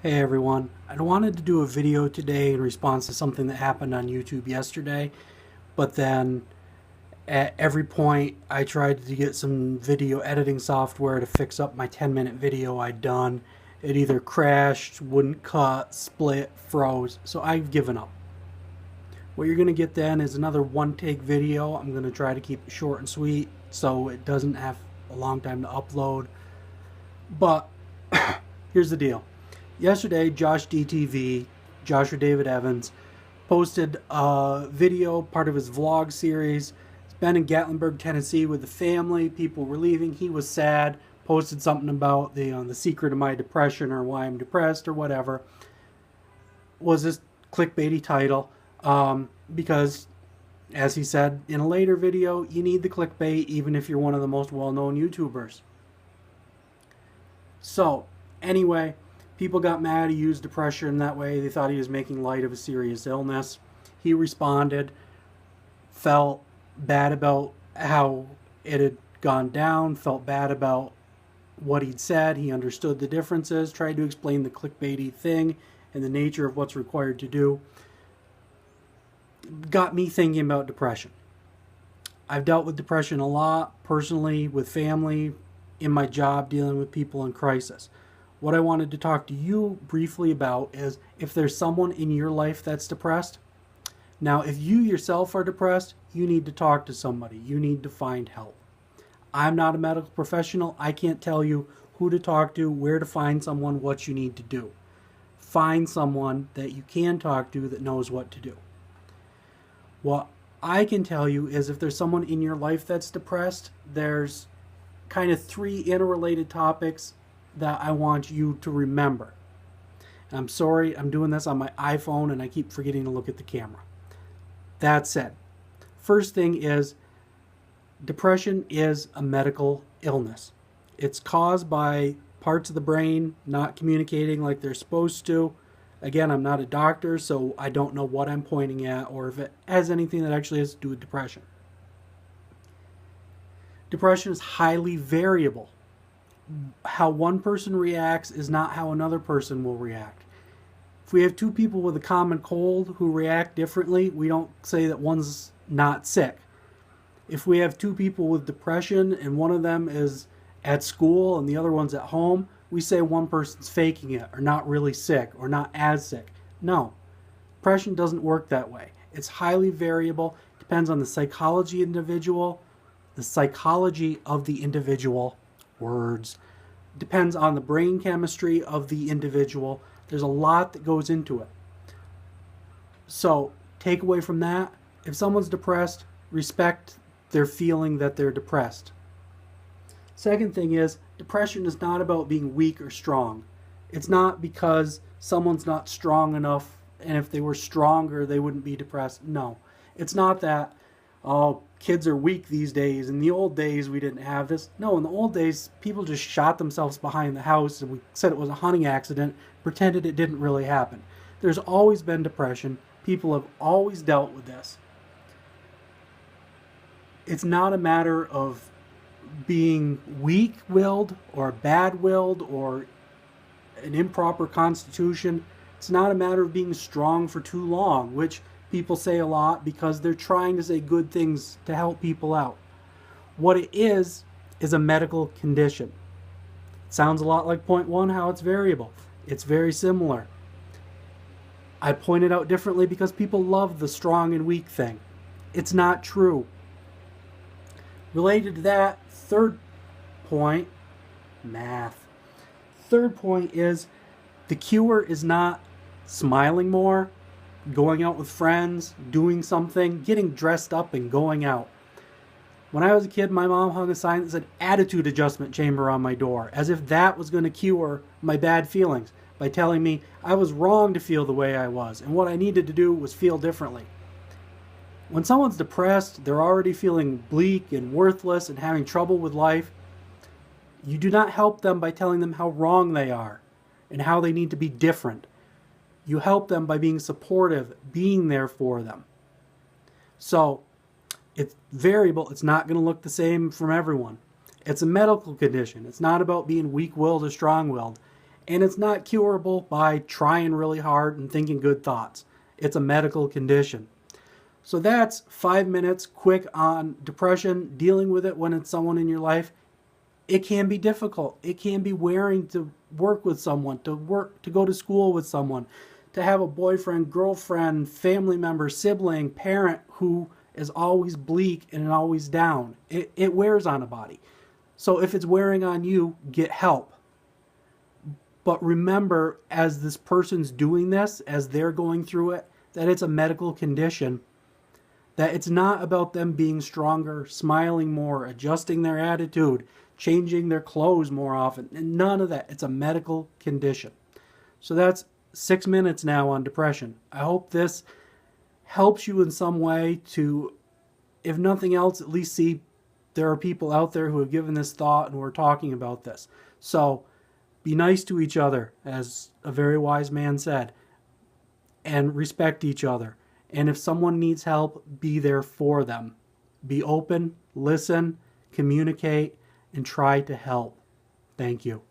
Hey everyone, I wanted to do a video today in response to something that happened on YouTube yesterday, but then at every point I tried to get some video editing software to fix up my 10-minute video I'd done. It either crashed, wouldn't cut, split, froze, so I've given up. What you're going to get then is another one-take video. I'm going to try to keep it short and sweet so it doesn't have a long time to upload. But here's the deal. Yesterday, Josh DTV, Joshua David Evans, posted a video, part of his vlog series. He's been in Gatlinburg, Tennessee with the family. People were leaving. He was sad. Posted something about the secret of my depression or why I'm depressed or whatever. Was this clickbaity title because, as he said in a later video, you need the clickbait even if you're one of the most well-known YouTubers. So, anyway, people got mad. He used depression that way. They thought he was making light of a serious illness. He responded, felt bad about how it had gone down, felt bad about what he'd said. He understood the differences, tried to explain the clickbaity thing and the nature of what's required to do. Got me thinking about depression. I've dealt with depression a lot, personally, with family, in my job, dealing with people in crisis. What I wanted to talk to you briefly about is if there's someone in your life that's depressed. Now, if you yourself are depressed, you need to talk to somebody. You need to find help. I'm not a medical professional. I can't tell you who to talk to, where to find someone, what you need to do. Find someone that you can talk to that knows what to do. What I can tell you is if there's someone in your life that's depressed, there's kind of three interrelated topics that I want you to remember. And I'm sorry, I'm doing this on my iPhone and I keep forgetting to look at the camera. That said, first thing is depression is a medical illness. It's caused by parts of the brain not communicating like they're supposed to. Again, I'm not a doctor, so I don't know what I'm pointing at or if it has anything that actually has to do with depression. Depression is highly variable. How one person reacts is not how another person will react. If we have two people with a common cold who react differently, we don't say that one's not sick. If we have two people with depression and one of them is at school and the other one's at home, we say one person's faking it or not really sick or not as sick. No, depression doesn't work that way. It's highly variable, depends on the psychology of the individual, words, depends on the brain chemistry of the individual. There's a lot that goes into it. So, take away from that, if someone's depressed, respect their feeling that they're depressed. Second thing is, depression is not about being weak or strong. It's not because someone's not strong enough, and if they were stronger, they wouldn't be depressed. No. It's not that, oh, kids are weak these days. In the old days, we didn't have this. No, in the old days, people just shot themselves behind the house, and we said it was a hunting accident, pretended it didn't really happen. There's always been depression. People have always dealt with this. It's not a matter of being weak-willed or bad-willed or an improper constitution. It's not a matter of being strong for too long, which people say a lot because they're trying to say good things to help people out. What it is a medical condition. It sounds a lot like point one, how it's variable. It's very similar. I point it out differently because people love the strong and weak thing. It's not true. Related to that, third point, math. Third point is the cure is not smiling more, going out with friends, doing something, getting dressed up and going out. When I was a kid, my mom hung a sign that said attitude adjustment chamber on my door, as if that was going to cure my bad feelings by telling me I was wrong to feel the way I was and what I needed to do was feel differently. When someone's depressed, they're already feeling bleak and worthless and having trouble with life. You do not help them by telling them how wrong they are and how they need to be different. You help them by being supportive, being there for them. So, it's variable. It's not going to look the same from everyone. It's a medical condition. It's not about being weak-willed or strong-willed. And it's not curable by trying really hard and thinking good thoughts. It's a medical condition. So that's 5 minutes quick on depression, dealing with it when it's someone in your life. It can be difficult. It can be wearing to work with someone, to go to school with someone, to have a boyfriend, girlfriend, family member, sibling, parent who is always bleak and always down. It wears on a body. So if it's wearing on you, get help. But remember, as this person's doing this, as they're going through it, that it's a medical condition, that it's not about them being stronger, smiling more, adjusting their attitude, changing their clothes more often. And none of that. It's a medical condition. So that's 6 minutes now on depression. I hope this helps you in some way to, if nothing else, at least see there are people out there who have given this thought and who are talking about this. So be nice to each other, as a very wise man said, and respect each other. And if someone needs help, be there for them. Be open, listen, communicate, and try to help. Thank you.